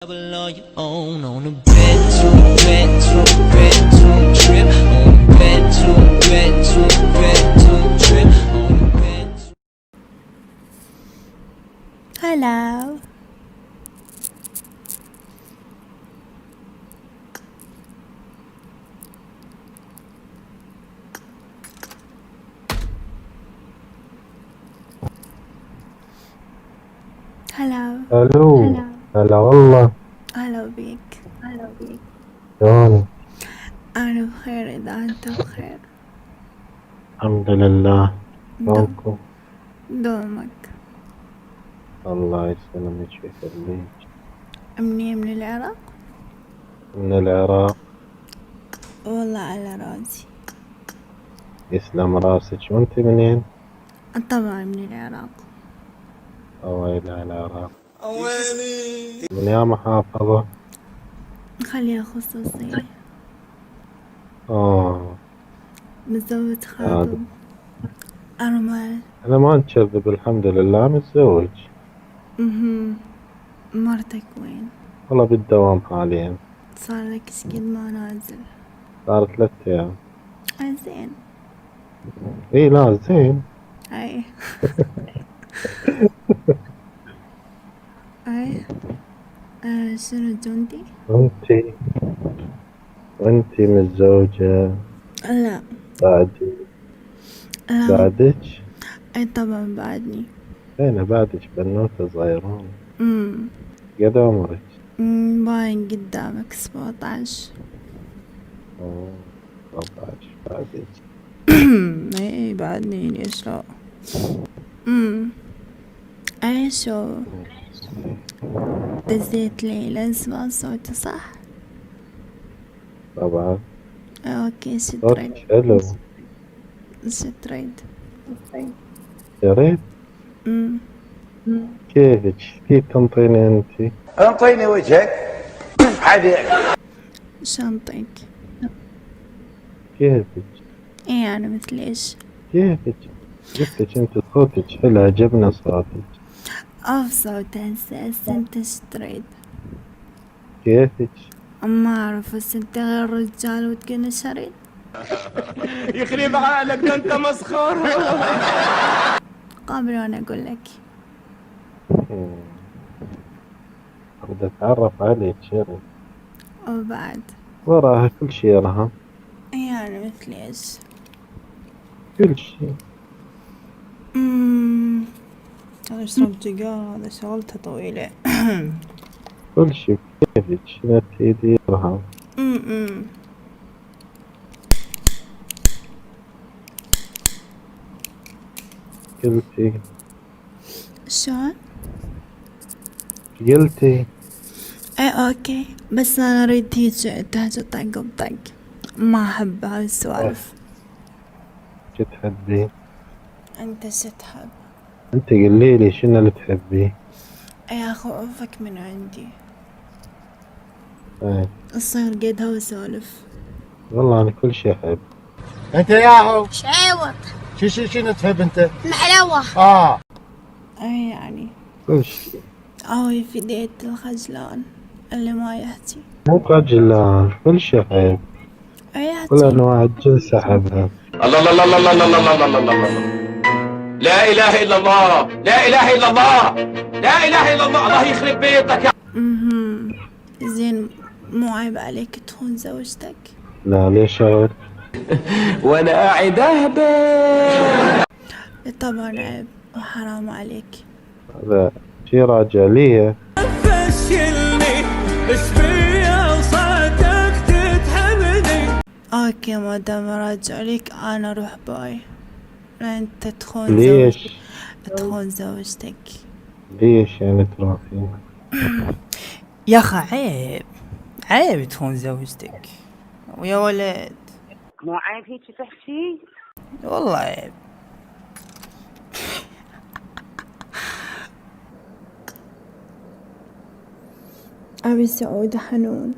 On your own on a bed to a bed to a bed to a trip on a bed to a bed to a bed to a trip on a bed to. Hello. Hello. الو. هلا والله. هلا بيك. شلونك؟ أنا بخير إذا أنت بخير. الحمد لله. دوم شلونكم؟ دومك. الله يسلمك ويخليك. منين من العراق؟ من العراق. والله على راسي. يسلم راسك. وانت منين؟ طبعا من العراق. اويلي على العراق. من يا محافظة؟ خليها خصوصية. متزوج عاد. خاطب أرمل. انا ما نكذب الحمد لله متزوج. مرتك وين؟ والله بالدوام حاليا. صار لك شقد ما نازل. صار 3 ايام. زين. اي لا زين. أي أي شنو جندي؟ وانتي متزوجة؟ لا بعدي. لا. بعدك؟ أي طبعا بعدني. انا بعدك بنوتة صغيرون. امم قد عمرك؟ باين قدامك 17. 13 بعدك. اي بعدني ليش لا. اي شو دزيت لي لازم صوتي صح. طبعا اوكي شو تريد؟ صوتك حلو. شو تريد؟ يا ريت. كيفك؟ كيف تنطيني انتي؟ انطيني وجهك عادي. شنطيك. كيفك؟ اي انا مثل ايش؟ كيفك؟ قلتلك انت صوتك حلو عجبنا صوتك. اوف صوت هسه انت شو تريد؟ كيفك؟ ما اعرف بس انت غير رجال وتكون شريد. يخرب عقلك ده انت مسخره. قابل وانا اقول لك. بدي اتعرف عليك شري. وبعد وراها كل شي رها. اي انا مثل ايش؟ كل شي. انا اشرب سيجارة هذا شغلته طويلة. كل شي. كيفك؟ شنو تريدي رها؟ قلتي. شلون؟ قلتي. اي اوكي بس انا اريد هيج تهجى طق بطق. ما احب هاي السوالف. شو تحبي؟ انت شو تحب؟ انت قليلي شنو اللي تحبيه؟ اي اخوفك من عندي. ايه تصير قد هاي سوالف. والله انا كل شي احب. انت ياهو شعوط شنو تحب انت؟ محلوة. اي يعني كل شي. اوي في ديت الخجلان اللي ما يحكي. مو خجلان كل شي احب. اي كل يحكي. انواع الجنس احبها. الله الله الله الله الله الله الله الله الله. لا اله الا الله، لا اله الا الله، لا اله الا الله. الله يخرب بيتك. زين مو عيب عليك تخون زوجتك؟ لا ليش عيب؟ وانا قاعد اهبل. طبعا عيب وحرام عليك. هذا شي راجع لي. فشلني ايش فيا صوتك تتحبني. اوكي ما دام راجع ليك انا اروح باي. لا انت تخون ليش؟ تخون زوجتك. ليش يعني تروحين؟ يا اخي عيب تخون زوجتك ويا ولد. مو عيب هيك تحكي؟ والله عيب. ابي سعود حنون.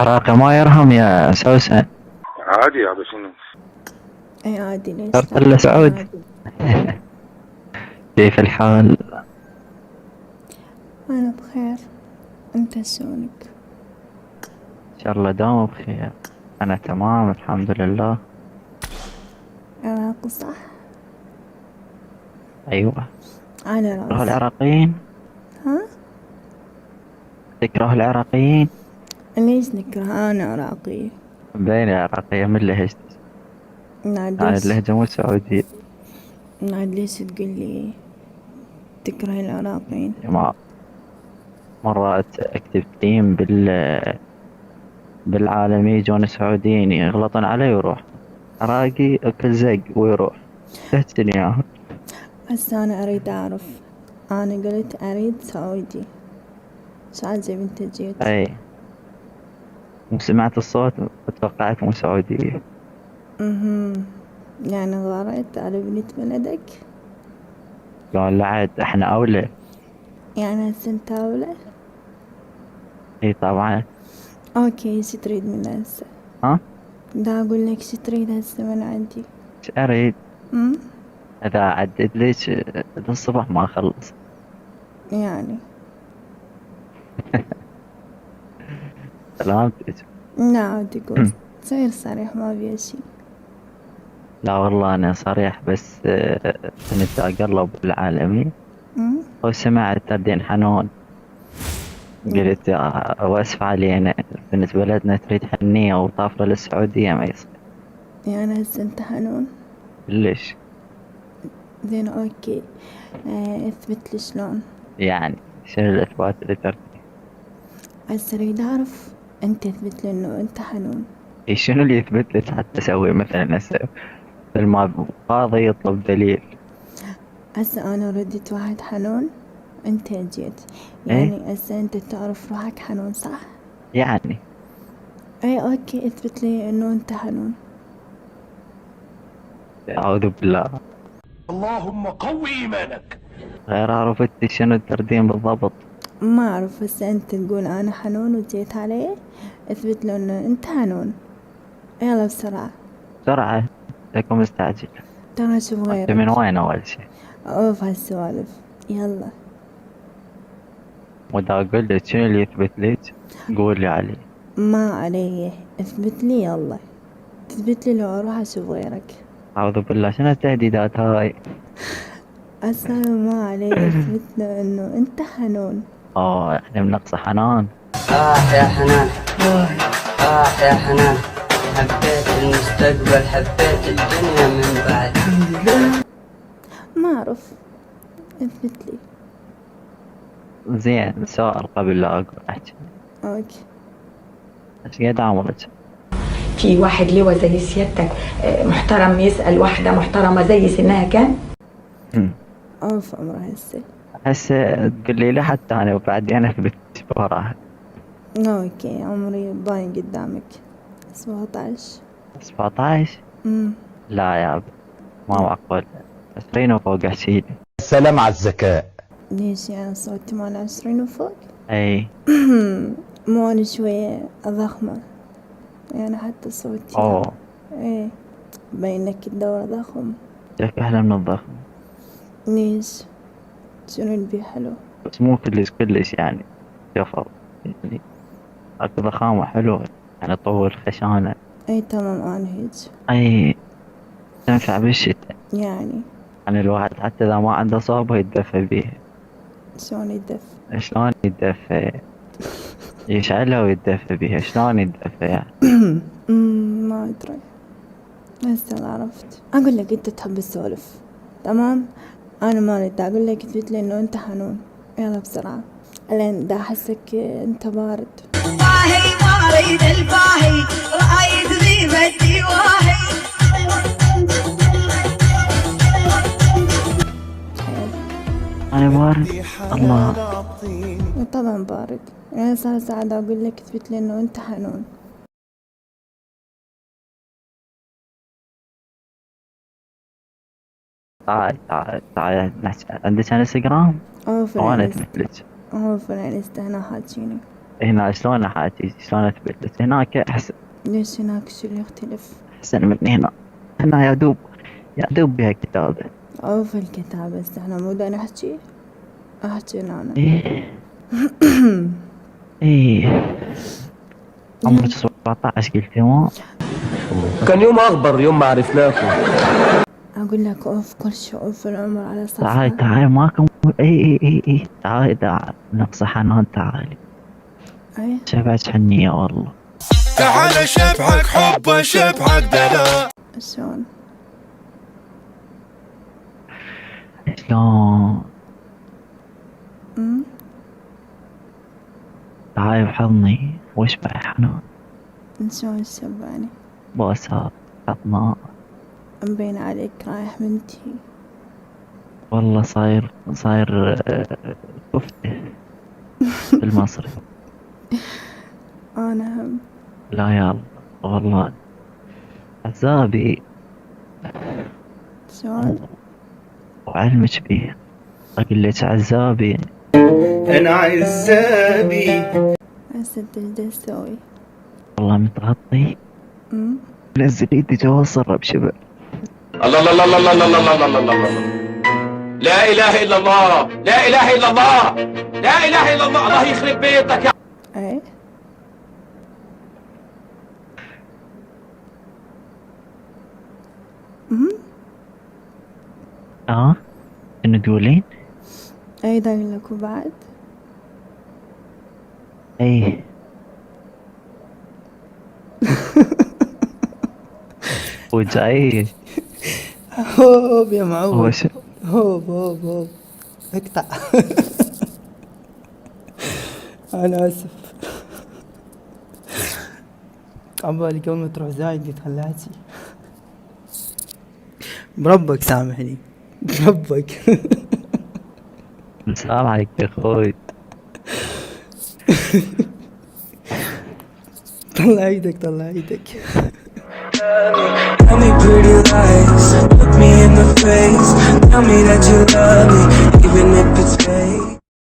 عراقي ما يرهم يا سوسن. عادي يا شنو. اي عادي، ليش صرت لا؟ إلا سعود. عادي. كيف الحال؟ انا بخير، انت شلونك؟ إن شاء الله دوم بخير. أنا تمام الحمد لله. عراقي صح؟ أيوة. على تكره راسي. العراقيين؟ ها؟ تكره العراقيين؟ ليش نكره؟ انا عراقية. بين العراقية من لهجتك؟ نعد يعني ليش؟ اللهجة مو سعودية. نعد ليش تقولي تكره العراقيين؟ ما مرات أكتب تيم بالعالم يجون السعوديين يغلطون علي ويروح عراقي أكل زق ويروح. تهتني إياهم. هسه انا اريد اعرف، انا قلت اريد سعودي، شو عجب انت جيت؟ أي وسمعت الصوت وتوقعت مو سعودية. يعني غارت على بنت بلدك؟ قال لا عاد احنا أولى. يعني هسه انت اولى؟ اي طبعا. اوكي، شو تريد من هسه؟ ها؟ دا اقول لك شو تريد هسه من عندي؟ ايش اريد؟ امم اذا عدد ليش للصبح ما اخلص. يعني سلامتك. لا عاد قول، صير صريح ما بيها شي. لا والله انا صريح بس كنت اقلب بالعالمي أمم؟ وسمعت تردين حنون. قلت واسف علينا بنت بلدنا تريد حنية وطافرة للسعودية ما يصير. يعني هسه انت حنون؟ ليش؟ زين اوكي، اثبت لي شلون. يعني شنو الاثبات اللي تريد؟ هسه اريد اعرف، انت اثبت لي انه انت حنون. إي شنو اللي يثبت لك حتى اسوي مثلا هسه مثل ما قاضي يطلب دليل؟ هسه انا رديت واحد حنون، انت جيت، ايه يعني هسه انت تعرف روحك حنون صح؟ يعني اي اوكي، اثبت لي انه انت حنون. اعوذ بالله. اللهم قوي ايمانك. غير عرفت شنو التردين بالضبط. ما اعرف، هسه انت تقول انا حنون وجيت عليه، اثبت له انه انت حنون. يلا بسرعة، بسرعة. لكم مستعجل. ترى اشوف انت من غيرك. وين اول شيء؟ اوف هالسوالف، يلا. ودا اقول لك شنو اللي يثبت لك قولي عليه. ما عليه، اثبت لي يلا، تثبت لي لو اروح اشوف غيرك. اعوذ بالله شنو التهديدات هاي؟ هسه أنا ما عليه، اثبت له انه انت حنون. يعني منقص حنان. يا حنان، يا حنان، حبيت المستقبل حبيت الدنيا من بعد. ما اعرف، اثبت لي. زين سؤال قبل لا اقول احكي. اوكي. ايش قد عمرك؟ في واحد لواء زي سيادتك محترم يسأل واحدة محترمة زي سنها كان؟ اوف عمره هسه. هسه تقول لي لا حتى انا وبعدين اثبت وراها. اوكي، عمري باين قدامك 17. 17؟ لا يا ما معقول. 20 وفوق احكي لي. السلام على الذكاء. ليش يعني صوتي مال 20 وفوق؟ اي مو انا شوية ضخمة، يعني حتى صوتي. اوه ايه، بينك الدورة ضخم. لك احلى من الضخم. ليش؟ شنو اللي بيه حلو؟ بس مو كلش يعني جفر يعني اكو ضخامة حلوة يعني طول خشانة. اي تمام، انا هيج اي تنفع بالشتاء. يعني. يعني الواحد حتى اذا ما عنده صوبة يتدفى بيها. شلون يدف؟ شلون يتدفى؟ يشعلها ويتدفى بيها. شلون يتدفى يعني؟ ما ادري، هسه عرفت. اقول لك انت تحب السولف، تمام؟ انا ما اريد اقول لك، تثبت لي انه انت حنون. يلا بسرعة، لين دا احسك انت بارد. باهي ما اريد الباهي، رايد غيبتي واهي. انا بارد الله. طبعا بارد، يعني صار ساعة اقول لك تثبت لي انه انت حنون. تعال نحكي. عندك انستغرام؟ اوف او انا الانست، مثلك؟ اوف الانست هنا حاجيني. هنا شلون حياتي شلون تبدلت هناك احسن. ليش هناك شو اللي يختلف؟ احسن من هنا. هنا يا دوب بها كتابة. أو في الكتاب بس احنا مو دا نحكي أنا ايه عمرك 17 قلتي مو؟ كان يوم اخبر يوم ما عرفناكم. أقول لك أوف كل شيء أوف العمر على تعالي صفحة. ماكم. اي تعالي نقص حنان تعالي. أي شبعت حنية والله. تعال شبحك حبه شبحك دلال. شلون؟ شلون؟ تعالي بحضني واشبع حنان. شلون شبعني؟ بوسات حضناء. مبين عليك رايح منتي. والله صاير كفتة بالمصري. أنا هم. لا يا الله والله عذابي. شلون؟ وعلمك بيه أقول لك عذابي. أنا عذابي. هسه ايش تسوي؟ والله متغطي. نزل ايدي جوا الصرة بشبع. الله الله الله الله الله الله الله الله الله. لا اله الا الله، لا اله الا الله، لا اله الا الله. الله يخرب بيتك يا ايه شنو تقولين؟ ايه دا اقول لك وبعد. ايه وجاي هوب يا معود. وش هوب اقطع. انا اسف. عبالي قبل ما تروح زايد قلت خلاتي. بربك سامحني بربك. السلام عليك يا اخوي. طلع ايدك. Tell me pretty lies, look me in the face. Tell me that you love me, even if it's